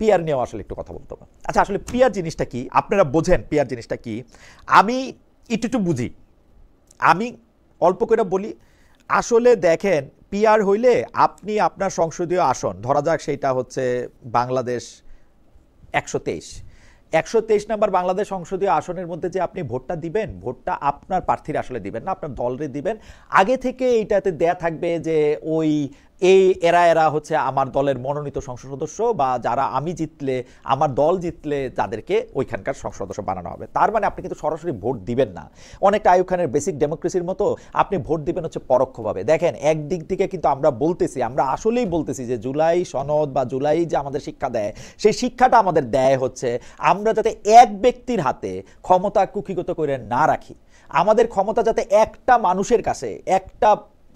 Peer নিয়েও আসলে একটু কথা বলতে হবে। আচ্ছা, আসলে পিয়ার জিনিসটা কি আপনারা বোঝেন? পিয়ার জিনিসটা কি আমি একটু বুঝি, আমি অল্প করে বলি। আসলে দেখেন, পিয়ার হইলে আপনি আপনার সংসদীয় আসন, ধরা যাক সেইটা হচ্ছে বাংলাদেশ 123, 123 নাম্বার বাংলাদেশ সংসদীয় আসনের মধ্যে যে আপনি ভোটটা দিবেন, ভোটটা আপনার প্রার্থীর আসলে দিবেন না, আপনার দলরে দিবেন। আগে থেকে এইটাতে দেয়া থাকবে যে ওই এরা হচ্ছে আমার দলের মনোনীত সংসদ সদস্য, বা যারা আমি জিতলে, আমার দল জিতলে তাদেরকে ওইখানকার সংসদ সদস্য বানানো হবে। তার মানে আপনি কিন্তু সরাসরি ভোট দিবেন না, অনেকটা আইয়ুব খানের বেসিক ডেমোক্রেসির মতো আপনি ভোট দিবেন হচ্ছে পরোক্ষভাবে। দেখেন, একদিক থেকে কিন্তু আমরা বলতেছি, আমরা আসলেই বলতেছি যে জুলাই সনদ বা জুলাই যে আমাদের শিক্ষা দেয়, সেই শিক্ষাটা আমাদের দেয় হচ্ছে আমরা যাতে এক ব্যক্তির হাতে ক্ষমতা কুক্ষিগত করে না রাখি, আমাদের ক্ষমতা যাতে একটা মানুষের কাছে একটা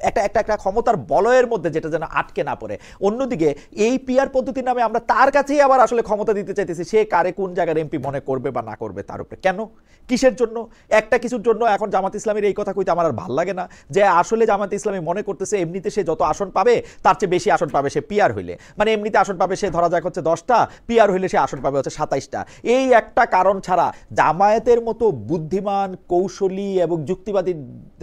একটা একটা একটা ক্ষমতার বলয়ের মধ্যে যেটা যেন আটকে না পড়ে। অন্যদিকে এই পিআর পদ্ধতির নামে আমরা তার কাছেই আবার আসলে ক্ষমতা দিতে চাইতেছি, সে কারে কোন জায়গার এমপি মনে করবে বা না করবে তার উপরে। কেন, কিসের জন্য? একটা কিছুর জন্য। এখন জামাত ইসলামের এই কথা কইতে আমার আর ভাল লাগে না যে আসলে জামাত ইসলামী মনে করতেছে এমনিতে সে যত আসন পাবে তার চেয়ে বেশি আসন পাবে সে পিআর হইলে, মানে এমনিতে আসন পাবে সে ধরা যাক হচ্ছে 10টা, পিআর হইলে সে আসন পাবে হচ্ছে 27টা। এই একটা কারণ ছাড়া জামায়াতের মতো বুদ্ধিমান, কৌশলী এবং যুক্তিবাদী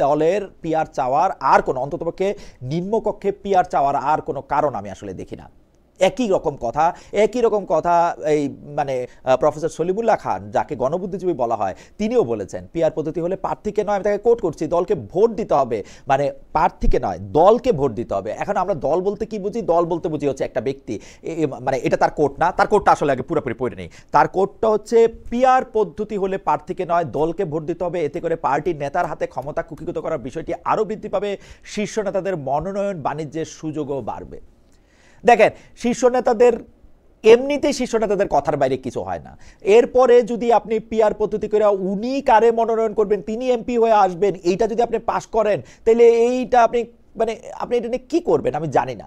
দলের পিআর চাওয়ার আর কোনো, অন্ততপক্ষে নিম্নকক্ষে পিআর চাওয়ার আর কোনো কারণ আমি আসলে দেখি না। একই রকম কথা এই মানে প্রফেসর সলিমুল্লাহ খান, যাকে গণবুদ্ধিজীবী বলা হয়, তিনিও বলেছেন পিআর পদ্ধতি হলে প্রার্থীকে নয়, আমি তাকে কোট করছি, দলকে ভোট দিতে হবে, মানে প্রার্থীকে নয় দলকে ভোট দিতে হবে। এখন আমরা দল বলতে কি বুঝি? দল বলতে বুঝি হচ্ছে একটা ব্যক্তি, মানে এটা তার কোট না, তার কোটটা আসলে আগে পুরোপুরি পড়ে নেই। তার কোটটা হচ্ছে পিআর পদ্ধতি হলে প্রার্থীকে নয় দলকে ভোট দিতে হবে, এতে করে পার্টির নেতার হাতে ক্ষমতা কুক্ষিগত করার বিষয়টি আরও বৃদ্ধি পাবে, শীর্ষ নেতাদের মনোনয়ন বাণিজ্যের সুযোগও বাড়বে। দেখেন, শীর্ষ নেতাদের এমনিতেই শীর্ষ নেতাদের কথার বাইরে কিছু হয় না। এরপরে যদি আপনি পিআর পদ্ধতি করে উনি কারে মনোনয়ন করবেন, তিনি এমপি হয়ে আসবেন, এইটা যদি আপনি পাশ করেন, তাহলে এইটা আপনি মানে আপনি এটা নিয়ে কি করবেন আমি জানি না।